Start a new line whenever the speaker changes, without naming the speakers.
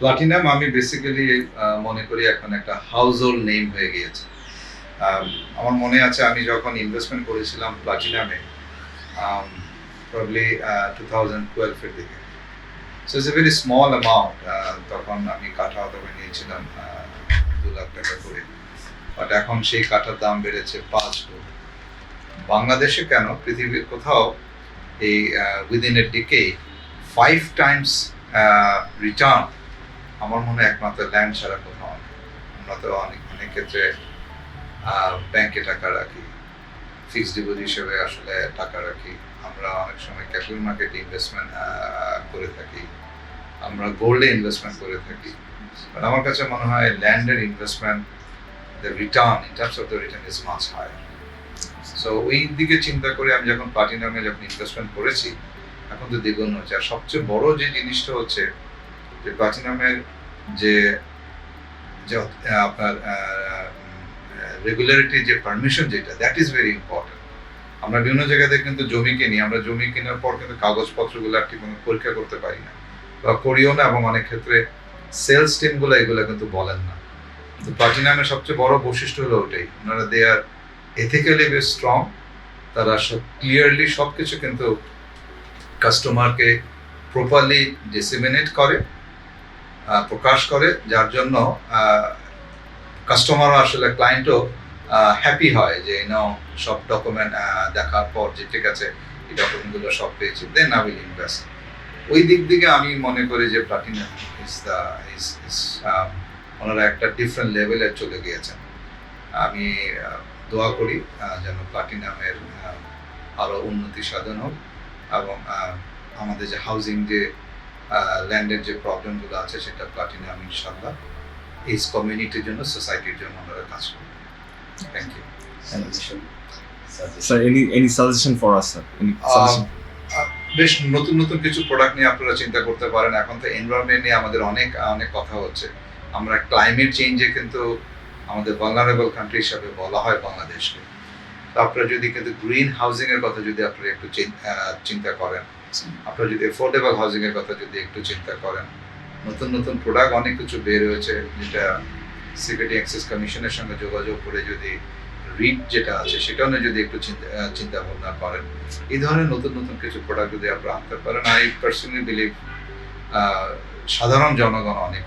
Platinum আমি basically মনে করি এখন একটা হাউস হোল্ড নেম হয়ে গিয়েছে। আমার মনে আছে আমি যখন ইনভেস্টমেন্ট করেছিলাম প্লাটিনামে প্রবলি 2012 এর দিকে। So it's a very small amount. তখন আমি কাঠা তবে নিয়েছিলাম 2 লাখ টাকা করে, বাট এখন সেই কাঠার দাম বেড়েছে 5 গুণ। বাংলাদেশে কেন, পৃথিবীর কোথাও এই within a decade 5 Times return আমার মনে হয় একমাত্র ল্যান্ড ছাড়া কোথাও নেই। আমরা তো অনেক ক্ষেত্রে ব্যাংকে টাকা রাখি, ফিক্সড ডিপোজিট হিসেবে আসলে টাকা রাখি, আমরা অনেক সময় ক্যাপিটাল মার্কেট ইনভেস্টমেন্ট করে থাকি, আমরা গোল্ডে ইনভেস্টমেন্ট করে থাকি। বাট আমার কাছে মনে হয় ল্যান্ডের investment, the return in terms of the return is much higher. So ওই দিকে চিন্তা করে আমি যখন প্লাটিনামে যখন ইনভেস্টমেন্ট করেছি, এখন তো দ্বিগুণ হচ্ছে। আর সবচেয়ে বড় যে জিনিসটা হচ্ছে যে প্লাটিনামের যে আপনার রেগুলারিটি, যে পারমিশন, যেটা দ্যাট ইজ ভেরি ইম্পর্টেন্ট। আমরা বিভিন্ন জায়গাতে কিন্তু জমি কিনি, আমরা জমি কেনার পর কিন্তু কাগজপত্রগুলো ঠিক মতো পরীক্ষা করতে পারি না বা করিও না, এবং অনেক ক্ষেত্রে সেলস টিমগুলো এগুলো কিন্তু বলেন না। তো প্লাটিনামের সবচেয়ে বড় বৈশিষ্ট্য হলো ওটাই, ওনারা দে আর এথিক্যালি বেশ স্ট্রং। তারা ক্লিয়ারলি সব কিছু কিন্তু কাস্টমারকে প্রপারলি ডিসিমিনেট করে, প্রকাশ করে, যার জন্য কাস্টমারও আসলে ক্লায়েন্টও হ্যাপি হয় যে সব ডকুমেন্ট দেখার পর যে ঠিক আছে এই ডকুমেন্টগুলো সব পেয়েছি, দেন আই উইল ইনভেস্ট। ওই দিক থেকে আমি মনে করি যে প্লাটিনাম ওনারা একটা ডিফারেন্ট লেভেলে চলে গিয়েছেন। আমি দোয়া করি যেন প্লাটিনামের আরও উন্নতি সাধন হোক, এবং আমাদের যে হাউজিং, যে ল্যান্ডের যে প্রবলেমগুলো আছে, সেটা প্লাটিনাম ইনশাআল্লাহ এই কমিউনিটির জন্য, সোসাইটির জন্য ওনারা কাজ করবেন। Thank you.
Sir, any suggestion for us, sir? Any suggestion?
বেশ নতুন নতুন কিছু প্রোডাক্ট নিয়ে আপনারা চিন্তা করতে পারেন। এখন তো এনভায়রনমেন্ট নিয়ে আমাদের অনেক কথা হচ্ছে। আমরা ক্লাইমেট চেঞ্জে কিন্তু আমাদের ভালনারেবল কান্ট্রি হিসাবে বলা হয় বাংলাদেশকে। তো আপনারা যদি কিন্তু গ্রিন হাউজিং এর কথা যদি আপনারা একটু চিন্তা করেন, আপনারা যদি এফোর্ডেবল হাউজিং এর কথা যদি একটু চিন্তা করেন, নতুন নতুন প্রোডাক্ট অনেক কিছু বের হয়েছে, যেটা সিকিউরিটি অ্যাক্সেস কমিশনের সঙ্গে যোগাযোগ করে যদি রিট যেটা আছে সেটাও নিয়ে যদি একটু চিন্তা ভাবনা করেন, এই ধরনের নতুন নতুন কিছু প্রোডাক্ট যদি আপনারা আনতে পারেন, আই পার্সোনালি বিলিভ সাধারণ জনগণ অনেক